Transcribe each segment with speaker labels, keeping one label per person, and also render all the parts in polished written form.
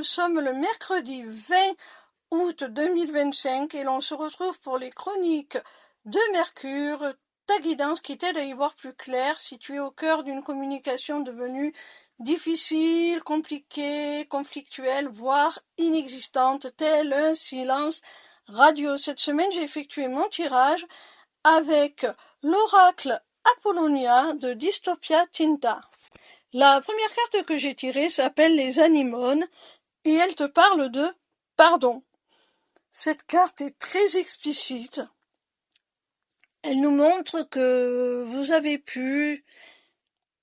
Speaker 1: sommes le mercredi 20 août 2025 et l'on se retrouve pour les chroniques de Mercure, ta guidance qui t'aide à y voir plus clair si tu es au cœur d'une communication devenue difficile, compliquée, conflictuelle, voire inexistante, tel un silence radio. Cette semaine, j'ai effectué mon tirage avec l'oracle Apollonia de Dystopia Tinta. La première carte que j'ai tirée s'appelle les anémones et elle te parle de pardon. Cette carte est très explicite. Elle nous montre que vous avez pu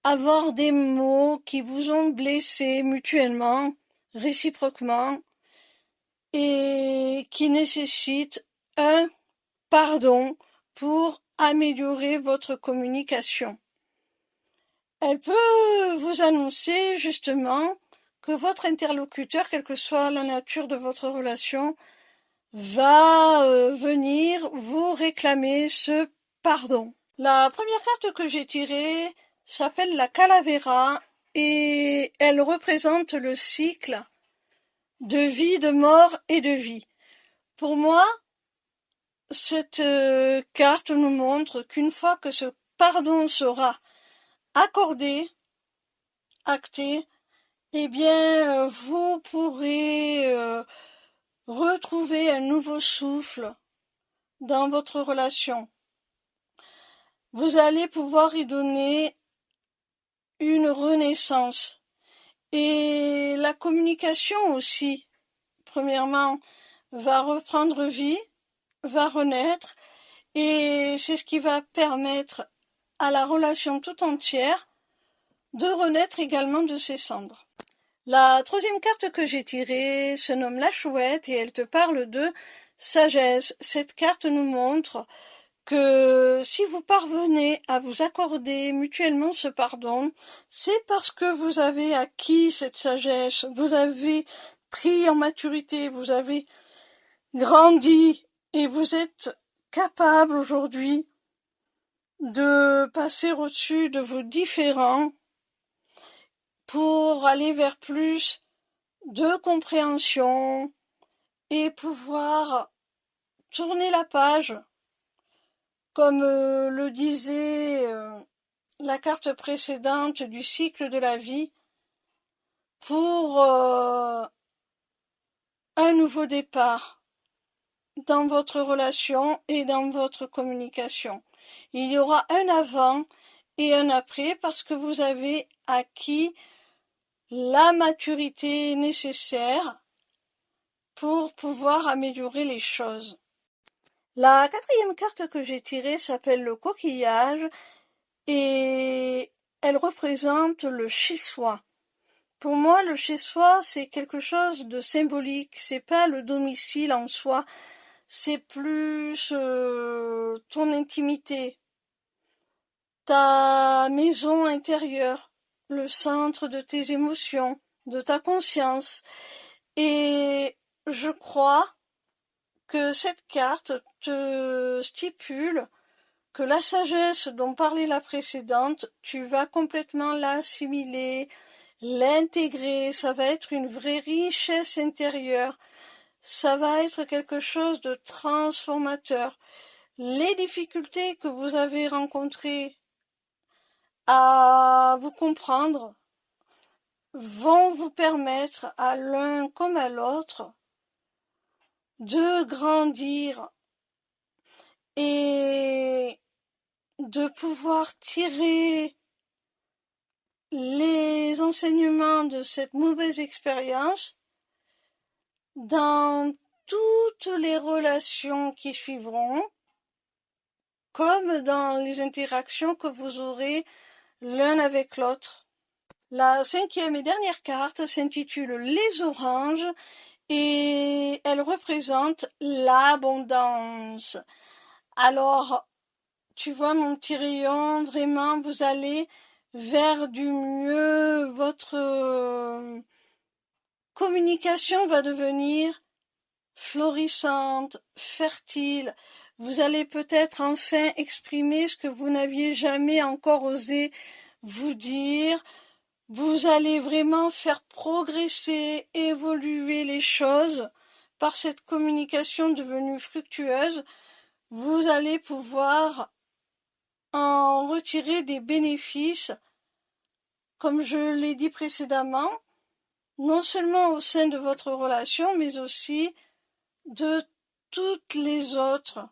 Speaker 1: avoir des mots qui vous ont blessé mutuellement, réciproquement, et qui nécessitent un pardon pour améliorer votre communication. Elle peut vous annoncer justement que votre interlocuteur, quelle que soit la nature de votre relation, va venir vous réclamer ce pardon. La première carte que j'ai tirée s'appelle la Calavera et elle représente le cycle de vie, de mort et de vie. Pour moi, cette carte nous montre qu'une fois que ce pardon sera accordé, acté, eh bien, vous pourrez retrouver un nouveau souffle dans votre relation. Vous allez pouvoir y donner une renaissance. Et la communication aussi, premièrement, va reprendre vie, va renaître, et c'est ce qui va permettre à la relation tout entière de renaître également de ses cendres. La troisième carte que j'ai tirée se nomme la chouette et elle te parle de sagesse. Cette carte nous montre que si vous parvenez à vous accorder mutuellement ce pardon, c'est parce que vous avez acquis cette sagesse, vous avez pris en maturité, vous avez grandi et vous êtes capable aujourd'hui de passer au-dessus de vos différends pour aller vers plus de compréhension et pouvoir tourner la page, comme le disait la carte précédente du cycle de la vie, pour un nouveau départ dans votre relation et dans votre communication. Il y aura un avant et un après parce que vous avez acquis la maturité nécessaire pour pouvoir améliorer les choses. La quatrième carte que j'ai tirée s'appelle le coquillage et elle représente le chez-soi. Pour moi, le chez-soi, c'est quelque chose de symbolique, c'est pas le domicile en soi, c'est plus ton intimité, ta maison intérieure, le centre de tes émotions, de ta conscience. Et je crois que cette carte te stipule que la sagesse dont parlait la précédente, tu vas complètement l'assimiler, l'intégrer, ça va être une vraie richesse intérieure, ça va être quelque chose de transformateur. Les difficultés que vous avez rencontrées à vous comprendre vont vous permettre à l'un comme à l'autre de grandir et de pouvoir tirer les enseignements de cette mauvaise expérience dans toutes les relations qui suivront, comme dans les interactions que vous aurez l'un avec l'autre. La cinquième et dernière carte s'intitule Les oranges et elle représente l'abondance. Alors, tu vois mon petit rayon, vraiment, vous allez vers du mieux, votre communication va devenir florissante, fertile. Vous allez peut-être enfin exprimer ce que vous n'aviez jamais encore osé vous dire. vous allez vraiment faire progresser, évoluer les choses par cette communication devenue fructueuse. Vous allez pouvoir en retirer des bénéfices, comme je l'ai dit précédemment, non seulement au sein de votre relation, mais aussi de toutes les autres